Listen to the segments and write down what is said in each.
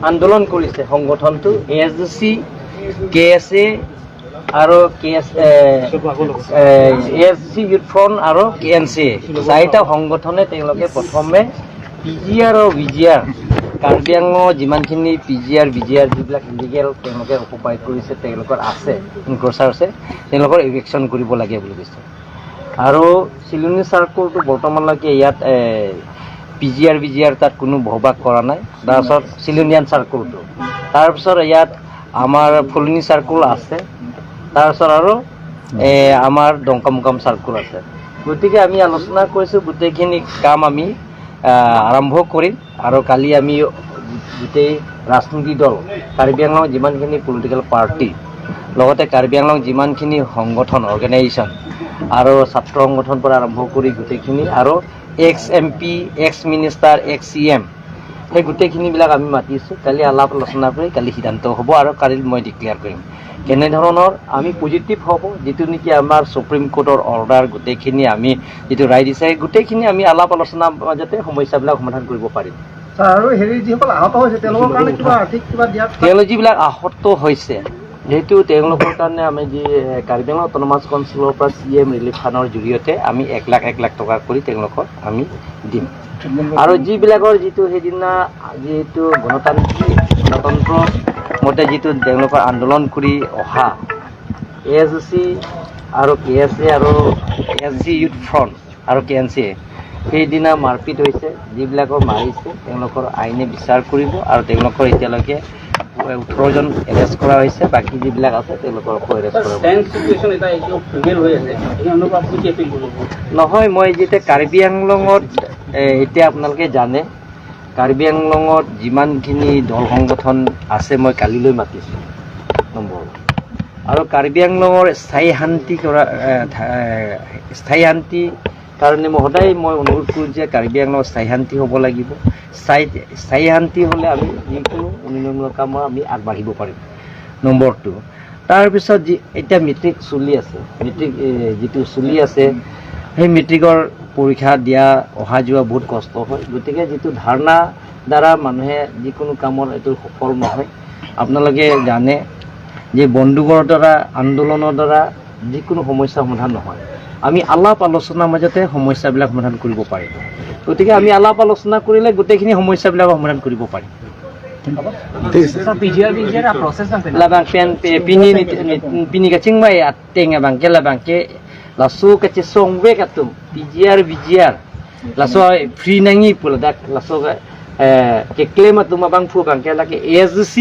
আন্দোলন কৰিছে সংগঠনটো ASDC, KSA আৰু ASDC ইউথ ফ্ৰণ্ট আৰু KNCA চাৰিটা সংগঠনে তেওঁলোকে প্ৰথমে PGR আৰু VGR কাৰ্বি আংলঙৰ যিমানখিনি PGR VGR যিবিলাক ইলিগেল তেওঁলোকে অকুপাই কৰিছে তেওঁলোকৰ আছে ইনক্ৰচাৰ আছে তেওঁলোকৰ ইভিকশ্যন কৰিব লাগে বুলি কৈছে আৰু চিলনি চাৰ্কলটো বৰ্তমানলৈকে ইয়াত PGR VGR তাত কোনো বহবাস কৰা নাই তাৰপিছত চিলনিয়ান চাৰ্কলটো তাৰপিছত ইয়াত আমাৰ ফুলনি চাৰ্কল আছে তাৰপিছত আৰু আমাৰ ডংকামুকাম চাৰ্কল আছে গতিকে আমি আলোচনা কৰিছোঁ গোটেইখিনি কাম আমি আৰম্ভ কৰিম আৰু কালি আমি গোটেই ৰাজনৈতিক দল কাৰ্বি আংলঙৰ যিমানখিনি পলিটিকেল পাৰ্টি লগতে কাৰ্বি আংলং যিমানখিনি সংগঠন অৰ্গেনাইজেশ্যন আৰু ছাত্ৰ সংগঠনৰ পৰা আৰম্ভ কৰি গোটেইখিনি আৰু ex-MP, ex-minister, ex-CM সেই গোটেইখিনিবিলাক আমি মাতিছোঁ কালি আলাপ আলোচনা কৰি কালি সিদ্ধান্ত হ'ব আৰু কালি মই ডিক্লেয়াৰ কৰিম কেনেধৰণৰ আমি পজিটিভ হ'ব যিটো নেকি আমাৰ সুপ্ৰিম কোৰ্টৰ অৰ্ডাৰ গোটেইখিনি আমি যিটো ৰায় দিছে গোটেইখিনি আমি আলাপ আলোচনাৰ মাজতে সমস্যাবিলাক সমাধান কৰিব পাৰিম আৰু হেৰি যিসকল আহত হৈছে তেওঁলোকৰ কাৰণে কিবা আৰ্থিক কিবা দিয়াত তেওঁলোক যিবিলাক আহত হৈছে যেহেতু তেওঁলোকৰ কাৰণে আমি যি কাৰ্বি আংলং অট'নমাছ কাউন্সিলৰ পৰা CM ৰিলিফ ফাণ্ডৰ জৰিয়তে আমি 1 লাখ টকা কৰি তেওঁলোকক আমি দিম আৰু যিবিলাকৰ যিটো সেইদিনা যিটো গণতন্ত্ৰ মতে যিটো তেওঁলোকৰ আন্দোলন কৰি অহা ASDC আৰু KSA আৰু ASDC ইউথ ফ্ৰণ্ট আৰু KNCA সেইদিনা মাৰপিট হৈছে যিবিলাকৰ মাৰিছে তেওঁলোকৰ আইনে বিচাৰ কৰিব আৰু তেওঁলোকৰ এতিয়ালৈকে 18 জন এৰেষ্ট কৰা হৈছে বাকি যিবিলাক আছে তেওঁলোককো এৰেষ্ট কৰা নহয় মই যেতিয়া কাৰ্বি আংলঙত এতিয়া আপোনালোকে জানে কাৰ্বি আংলঙত যিমানখিনি দল সংগঠন আছে মই কালিলৈ মাতিছোঁ নম্বৰ আৰু কাৰ্বি আংলঙৰ স্থায়ী শান্তি কাৰণে মই সদায় অনুৰোধ কৰোঁ যে কাৰ্বি আংলঙৰ স্থায়ী শান্তি হ'ব লাগিব স্থায়ী শান্তি হ'লে আমি যিকোনো উন্নয়নমূলক কামৰ আমি আগবাঢ়িব পাৰিম নম্বৰ 2 তাৰপিছত এতিয়া মেট্ৰিক চলি আছে যিটো চলি আছে সেই মেট্ৰিকৰ পৰীক্ষা দিয়া অহা যোৱা বহুত কষ্ট হয় গতিকে যিটো ধাৰণা দ্বাৰা মানুহে যিকোনো কামত এইটো সফল নহয় আপোনালোকে জানে যে বন্দুকৰ দ্বাৰা আন্দোলনৰ দ্বাৰা যিকোনো সমস্যা সমাধান নহয় আমি আলাপ আলোচনাৰ মাজতে সমস্যাবিলাক সমাধান কৰিব পাৰিম গতিকে আমি আলাপ আলোচনা কৰিলে গোটেইখিনি সমস্যাবিলাক সমাধান কৰিব পাৰিম labang pini kacing mai ateng abang ke labang ke lasu kaci songwe katum VGR lasu free nangi pula dak lasu ke claim atum abang fu bang ke laki ASDC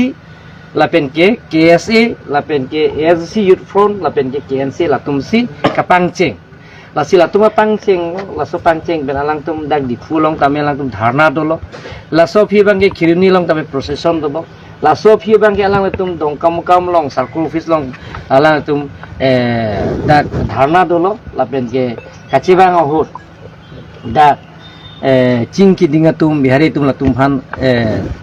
lapen ke KSA lapen ke ASDC youth front lapen ke KNC latum si kapangceng lasi latuma pangceng laso pangceng benalang tum dag di fulong tame lang tum dharna dolo laso phi bangke khiruni long tame procession dobo laso phi bangke alang tum dongkam long circle office long alang tum dag dharna dolo lapen ke kachibang ohut dag cingki dinga tum bihari tum latum phan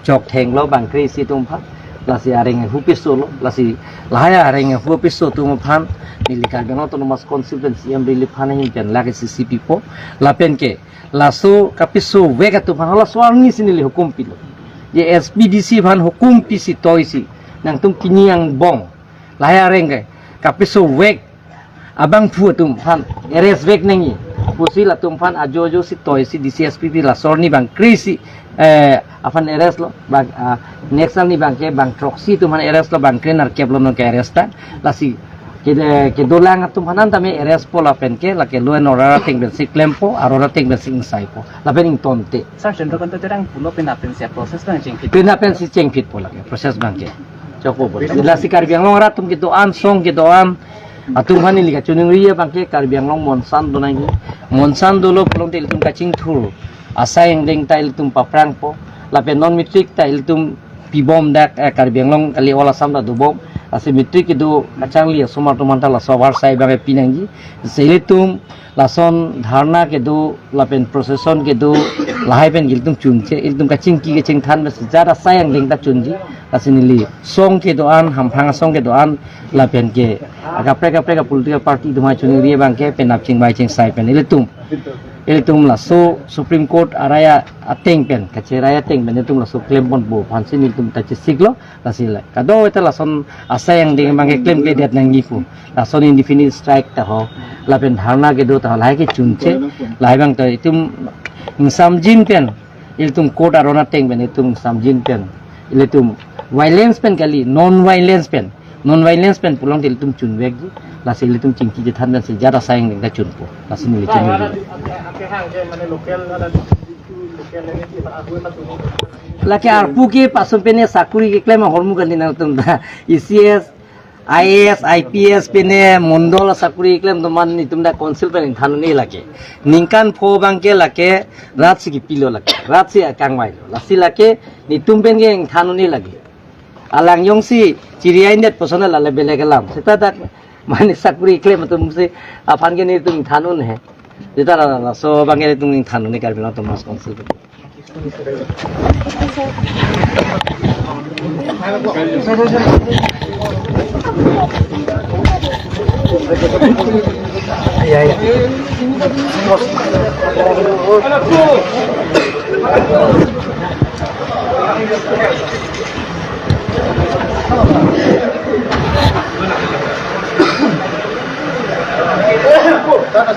chok theng lo bangkri si tum phan lasi areng hupiso lo lasi lahaya areng hupiso tum phan Nilikan dengan otonomas konstituensi yang beli panen dan lagi CCP po lapen ke laso kapiso wega tu pan hala suami sini li hukum pilo je SPDC pan hukum pisi toisi nang tum kini yang bong lahaya rengge kapiso weg abang fu tum pan eres weg nengi pusi la tum pan ajo si toisi di CSPP la sorni bang krisi afan eres lo bang next ni bang ke bang troksi tum pan eres lo bang krenar keblo no ke eresta lasi ke dolang atum hanan tame eres po lapen ke lake luen orara ting ben si klempo arora ting ben sing sai po lapen ing tonte sir cendro kan terang pulo penapen sia proses bang cengkit penapen si cengkit po lake proses bangke coko po la si Karbi Anglong ratum gitu an song gitu an atum hani liga cuning ria bangke Karbi Anglong monsan donangi monsan dolo pelong tel tum kacing thur asa yang deng tail tum paprang po lapen non mitrik tail tum pibom dak Karbi Anglong kali ola samda do bom asi mitrik itu kacang liya sumarto mantala sobar sai bagai pinangi selitum lason dharna ke do lapen procession ke do lahai pen giltum chunche iltum kacing ki kacing than mes jara sayang lingta chunji asini li song ke do an hamphanga song ke do an lapen ke agapre political party dumai chuni rie bangke penap ching bai ching sai pen iltum tum la so Supreme Court araya ateng pen kache raya teng pen tum la so claim pon bo phansin tum ta che siglo la sila kado eta la son asayang ding mang claim ke det nang gifu la son indefinite strike ta ho la pen dharna ke do ta lai ke chunche lai bang ta tum samjin pen tum court arona teng pen tum samjin pen tum violence pen kali non violence pen pulang til tum chun vek ji la sil tum chingki je than se jara sayang ding da chun po la sin li chun la ke arpu ke pasun pene sakuri ke claim hormu kan dina tum da ECS IAS IPS pene mondol sakuri claim to man ni tum da council pen than ni lake ningkan pho bang ke lake rat si ki pilo lake rat si kangwai la silake ni tum pen ke than ni lake alang yong si ciriain det personal ala bele galam seta tak mani sakuri claim to muse afan ke ni tum thanun hai jeta la so bange tum thanun ni karbina to mas council Sana